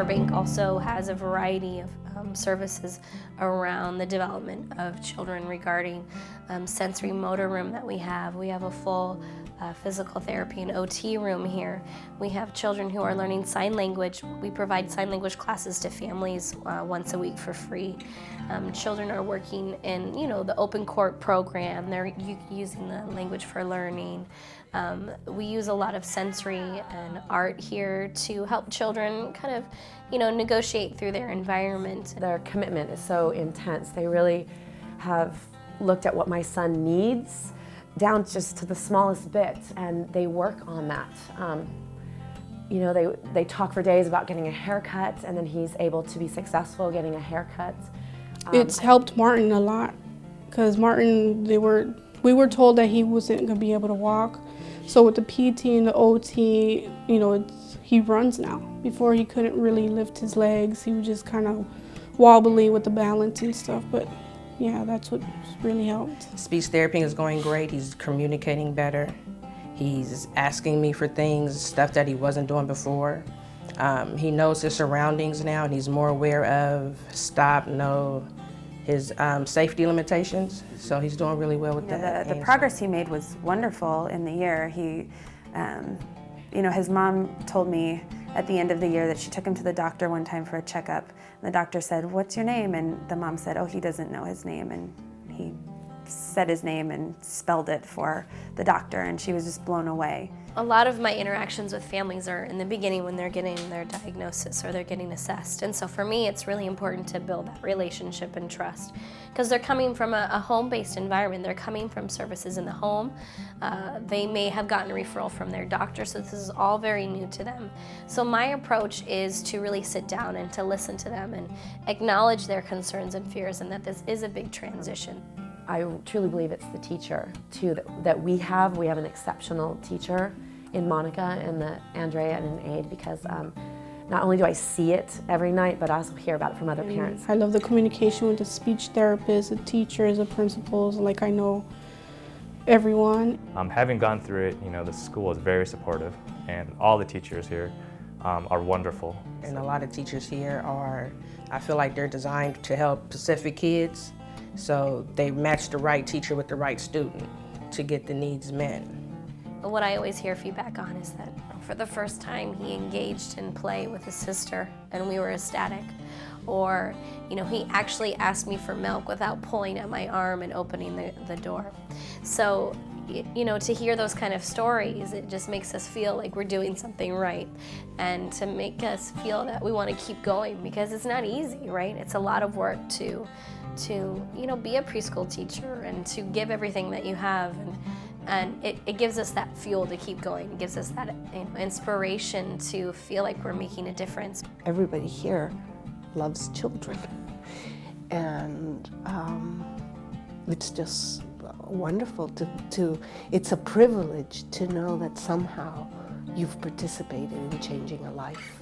Burbank also has a variety of services around the development of children regarding sensory motor room that we have. We have a full physical therapy and OT room here. We have children who are learning sign language. We provide sign language classes to families once a week for free. Children are working in, the open court program. They're using the language for learning. We use a lot of sensory and art here to help children kind of, negotiate through their environment. Their commitment is so intense. They really have looked at what my son needs down just to the smallest bit, and they work on that. They talk for days about getting a haircut, and then he's able to be successful getting a haircut. It's helped Martin a lot, because Martin, we were told that he wasn't going to be able to walk. So with the PT and the OT, he runs now. Before he couldn't really lift his legs. He was just kind of wobbly with the balance and stuff. But yeah, that's what really helped. Speech therapy is going great. He's communicating better. He's asking me for things, stuff that he wasn't doing before. He knows his surroundings now, and he's more aware of stop, no, his safety limitations. So he's doing really well with that. The progress he made was wonderful in the year. He, his mom told me at the end of the year that she took him to the doctor one time for a checkup. And the doctor said, "What's your name?" And the mom said, "Oh, he doesn't know his name." And he said his name and spelled it for the doctor, and she was just blown away. A lot of my interactions with families are in the beginning when they're getting their diagnosis or they're getting assessed. And so for me, it's really important to build that relationship and trust, because they're coming from a home-based environment. They're coming from services in the home. They may have gotten a referral from their doctor, so this is all very new to them. So my approach is to really sit down and to listen to them and acknowledge their concerns and fears, and that this is a big transition. I truly believe it's the teacher, too, that we have. We have an exceptional teacher in Monica and Andrea and an aide, because not only do I see it every night, but I also hear about it from other parents. I love the communication with the speech therapists, the teachers, the principals. Like, I know everyone. Having gone through it, the school is very supportive, and all the teachers here are wonderful. And a lot of teachers here I feel like they're designed to help Pacific kids. So they match the right teacher with the right student to get the needs met. What I always hear feedback on is that for the first time he engaged in play with his sister and we were ecstatic. Or, he actually asked me for milk without pulling at my arm and opening the door. So, to hear those kind of stories, it just makes us feel like we're doing something right, and to make us feel that we want to keep going, because it's not easy, right? It's a lot of work to be a preschool teacher and to give everything that you have, and it gives us that fuel to keep going. It gives us that inspiration to feel like we're making a difference. Everybody here loves children, and it's just wonderful it's a privilege to know that somehow you've participated in changing a life.